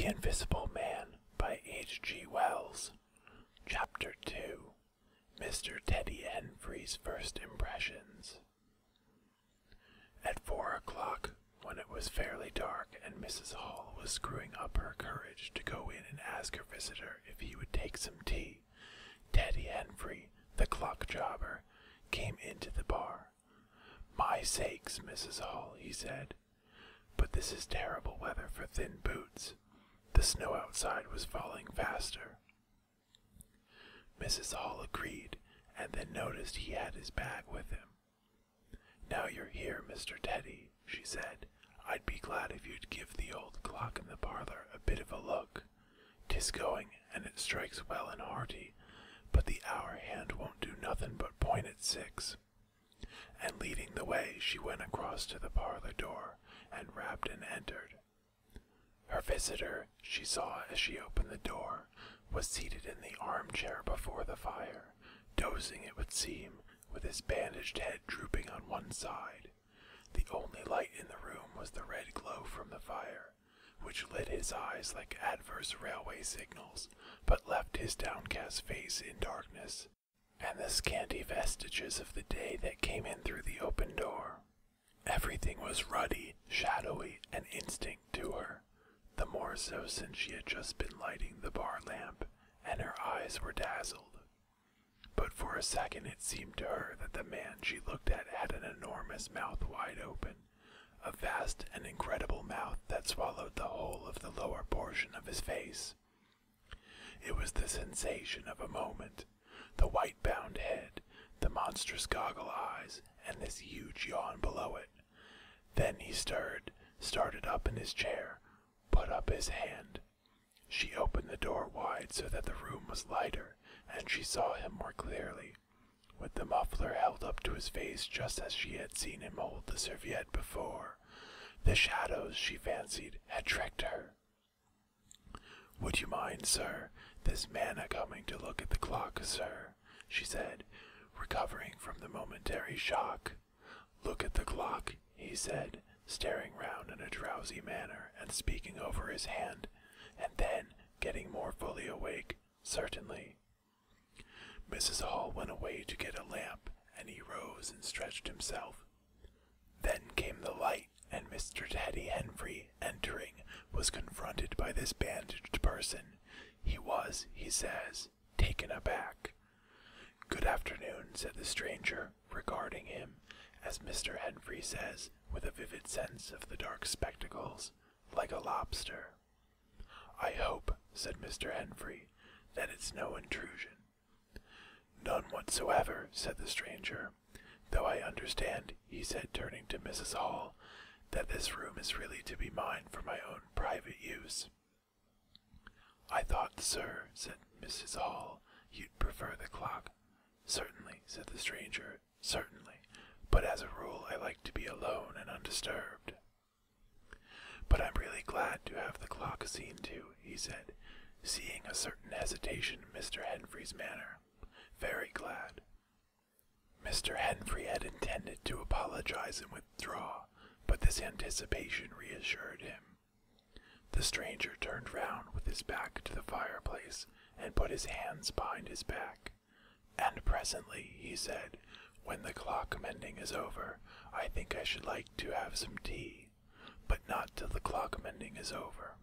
The Invisible Man by H.G. Wells. Chapter 2. Mr. Teddy Henfrey's First Impressions. At 4 o'clock, when it was fairly dark and Mrs. Hall was screwing up her courage to go in and ask her visitor if he would take some tea, Teddy Henfrey, the clock jobber, came into the bar. "My sakes, Mrs. Hall," he said, "but this is terrible weather for thin boots." The snow outside was falling faster. Mrs. Hall agreed, and then noticed he had his bag with him. "Now you're here, Mr. Teddy," she said, "I'd be glad if you'd give the old clock in the parlor a bit of a look. 'Tis going, and it strikes well and hearty, but the hour hand won't do nothing but point at 6. And leading the way, she went across to the parlor door, and rapped and entered. Her visitor, she saw as she opened the door, was seated in the armchair before the fire, dozing it would seem, with his bandaged head drooping on one side. The only light in the room was the red glow from the fire, which lit his eyes like adverse railway signals, but left his downcast face in darkness, and the scanty vestiges of the day that came in through the open door. Everything was ruddy, shadowy, and indistinct to her, the more so since she had just been lighting the bar lamp, and her eyes were dazzled. But for a second it seemed to her that the man she looked at had an enormous mouth wide open, a vast and incredible mouth that swallowed the whole of the lower portion of his face. It was the sensation of a moment, the white-bound head, the monstrous goggle eyes, and this huge yawn below it. Then he started up in his chair, put up his hand. She opened the door wide so that the room was lighter, and she saw him more clearly, with the muffler held up to his face just as she had seen him hold the serviette before. The shadows, she fancied, had tricked her. "Would you mind, sir, this man a-coming to look at the clock, sir?" she said, recovering from the momentary shock. "Look at the clock," he said, staring round in a drowsy manner and speaking over his hand, and then, getting more fully awake, "Certainly." Mrs. Hall went away to get a lamp, and he rose and stretched himself. Then came the light, and Mr. Teddy Henfrey, entering, was confronted by this bandaged person. He was, he says, taken aback. "Good afternoon," said the stranger, regarding him, as Mr. Henfrey says, with a vivid sense of the dark spectacles, like a lobster. "I hope," said Mr. Henfrey, "that it's no intrusion." "None whatsoever," said the stranger, "though I understand," he said, turning to Mrs. Hall, "that this room is really to be mine for my own private use." "I thought, sir," said Mrs. Hall, "you'd prefer the clock." "Certainly," said the stranger, "certainly, but as a rule I like to be alone and undisturbed." "But I'm really glad to have the clock seen to," he said, seeing a certain hesitation in Mr. Henfrey's manner. "Very glad." Mr. Henfrey had intended to apologize and withdraw, but this anticipation reassured him. The stranger turned round with his back to the fireplace and put his hands behind his back. "And presently," he said, "when the clock mending is over, I think I should like to have some tea, but not till the clock mending is over."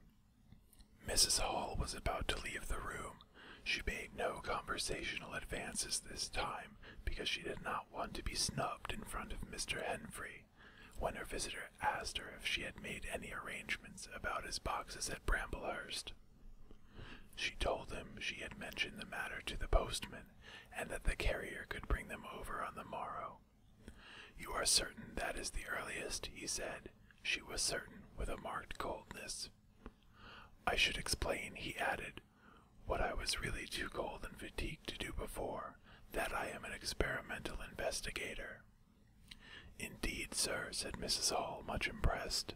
Mrs. Hall was about to leave the room. She made no conversational advances this time, because she did not want to be snubbed in front of Mr. Henfrey, when her visitor asked her if she had made any arrangements about his boxes at Bramblehurst. She told him she had mentioned the matter to the postman, and that the carrier could bring them over on the morrow. "You are certain that is the earliest?" he said. She was certain, with a marked coldness. "I should explain," he added, "what I was really too cold and fatigued to do before, that I am an experimental investigator." "Indeed, sir," said Mrs. Hall, much impressed,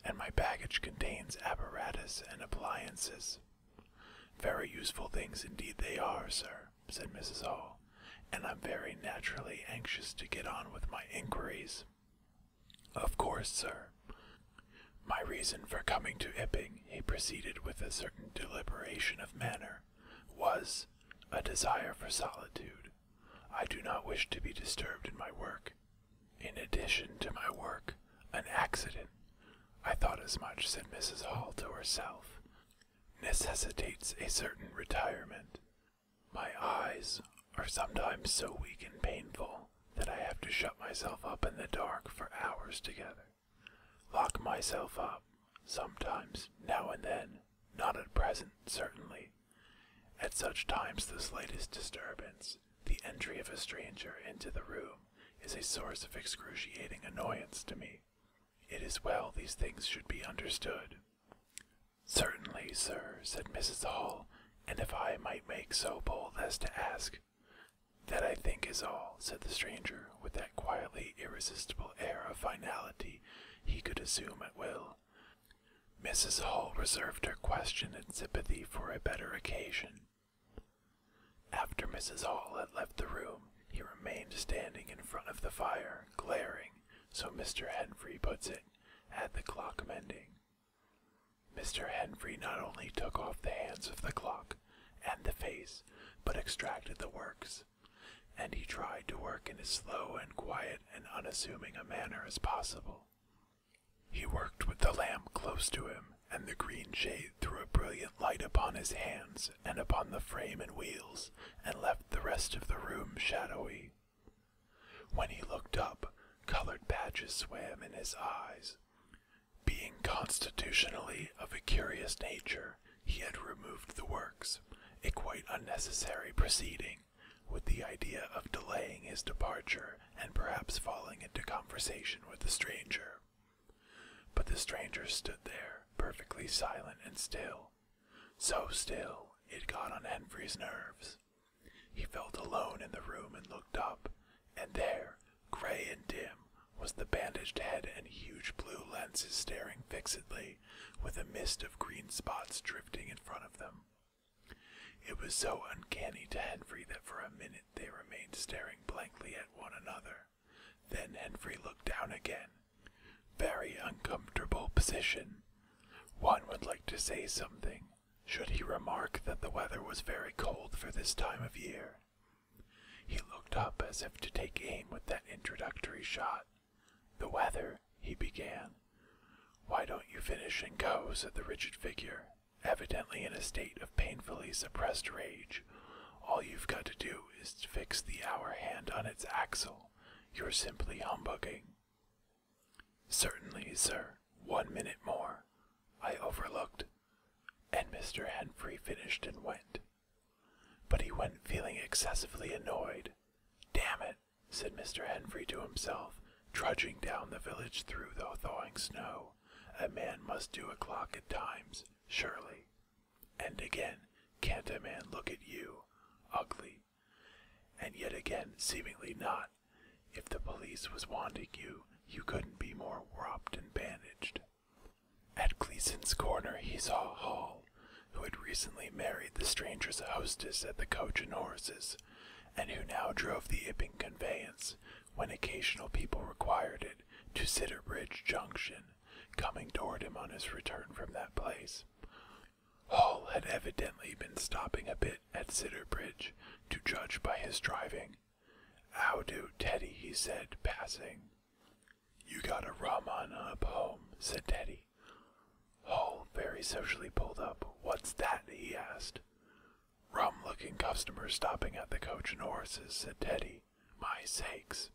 "and my baggage contains apparatus and appliances." "Very useful things indeed they are, sir," said Mrs. Hall, "and I'm very naturally anxious to get on with my inquiries." "Of course, sir. My reason for coming to Epping," he he proceeded with a certain deliberation of manner, was a desire for solitude. I do not wish to be disturbed in my work. In addition to my work, an accident, I thought as much, said Mrs. Hall to herself, necessitates a certain retirement. My eyes are sometimes so weak and painful that I have to shut myself up in the dark for hours together. Lock myself up, sometimes, now and then, not at present, certainly. At such times the slightest disturbance, the entry of a stranger into the room, is a source of excruciating annoyance to me. It is well these things should be understood. Certainly, sir, said Mrs. Hall, and if I might make so bold as to ask. That I think is all, said the stranger, with that quietly irresistible air of finality he could assume at will. Mrs. Hall reserved her question and sympathy for a better occasion. After Mrs. Hall had left the room, he remained standing in front of the fire, glaring, so Mr. Henfrey puts it, at the clock mending. Mr. Henfrey not only took off the hands of the clock and the face, but extracted the works, and he tried to work in as slow and quiet and unassuming a manner as possible. He worked with the lamp close to him, and the green shade threw a brilliant light upon his hands and upon the frame and wheels, and left the rest of the room shadowy. When he looked up, colored patches swam in his eyes. Being constitutionally of a curious nature, he had removed the works, a quite unnecessary proceeding, with the idea of delaying his departure and perhaps falling into conversation with the stranger. But the stranger stood there, perfectly silent and still. So still, it got on Henfrey's nerves. He felt alone in the room and looked up, and there, gray and dim, was the bandaged head and huge blue lenses staring fixedly, with a mist of green spots drifting in front of them. It was so uncanny to Henfrey that for a minute they remained staring blankly at one another. Then Henfrey looked down again. Very uncomfortable position. One would like to say something, should he remark that the weather was very cold for this time of year. He looked up as if to take aim with that introductory shot. The weather, he began. Why don't you finish and go, said the rigid figure, evidently in a state of painfully suppressed rage. All you've got to do is to fix the hour hand on its axle. You're simply humbugging. Certainly, sir. 1 minute more. I overlooked. And Mr. Henfrey finished and went. But he went feeling excessively annoyed. Damn it, said Mr. Henfrey to himself, trudging down the village through the thawing snow. A man must do a clock at times, surely. And again, can't a man look at you, ugly? And yet again, seemingly not. If the police was wanting you, you couldn't be more wropped and bandaged. At Gleason's corner he saw Hall, who had recently married the stranger's hostess at the Coach and Horses, and who now drove the Ipping conveyance, when occasional people required it, to Sidderbridge Junction, coming toward him on his return from that place. Hall had evidently been stopping a bit at Sidderbridge, to judge by his driving. "How do, Teddy," he said, passing. "You got a rum on up home," said Teddy. Hall very socially pulled up. "What's that?" he asked. "Rum-looking customers stopping at the Coach and Horses," said Teddy. "My sakes."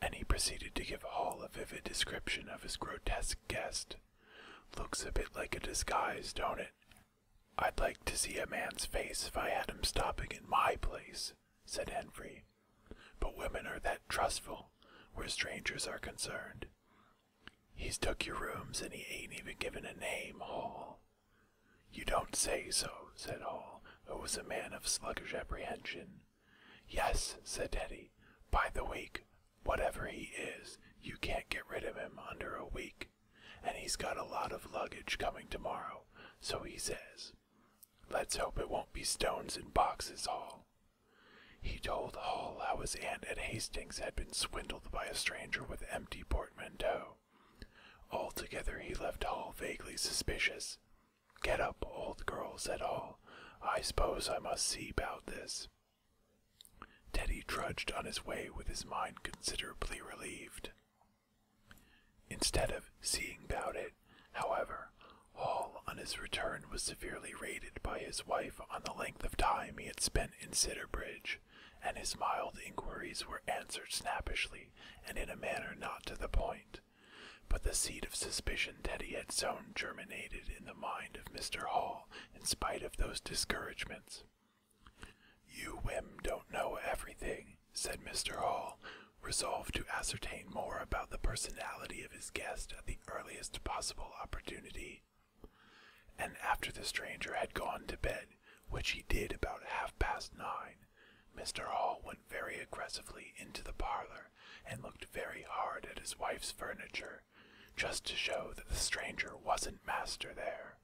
And he proceeded to give Hall a vivid description of his grotesque guest. "Looks a bit like a disguise, don't it? I'd like to see a man's face if I had him stopping in my place," said Henfrey. "But women are that trustful, where strangers are concerned. He's took your rooms and he ain't even given a name, Hall." "You don't say so," said Hall, who was a man of sluggish apprehension. "Yes," said Teddy, "by the week. Whatever he is, you can't get rid of him under a week. And he's got a lot of luggage coming tomorrow, so he says. Let's hope it won't be stones and boxes, Hall." He told Hall how his aunt at Hastings had been swindled by a stranger with empty portmanteau. Altogether he left Hall vaguely suspicious. "Get up, old girl," said Hall. "I suppose I must see about this." Teddy trudged on his way with his mind considerably relieved. Instead of seeing about it, however, Hall on his return was severely rated by his wife on the length of time he had spent in Sidderbridge, and his mild inquiries were answered snappishly and in a manner not to the point. But the seed of suspicion Teddy had sown germinated in the mind of Mr. Hall in spite of those discouragements. "You Wim don't know everything," said Mr. Hall, resolved to ascertain more about the personality of his guest at the earliest possible opportunity. And after the stranger had gone to bed, which he did about 9:30, Mr. Hall went very aggressively into the parlor and looked very hard at his wife's furniture, just to show that the stranger wasn't master there,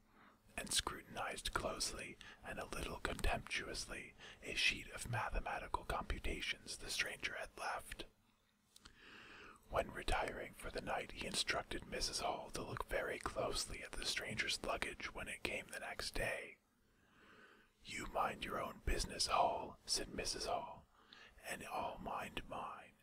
and scrutinized closely and a little contemptuously a sheet of mathematical computations the stranger had left. When retiring for the night, he instructed Mrs. Hall to look very closely at the stranger's luggage when it came the next day. "You mind your own business, Hall," said Mrs. Hall, "and I'll mind mine."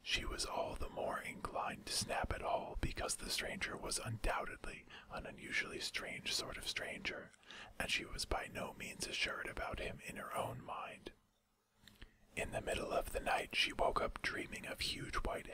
She was all the more inclined to snap at Hall because the stranger was undoubtedly an unusually strange sort of stranger, and she was by no means assured about him in her own mind. In the middle of the night she woke up dreaming of huge white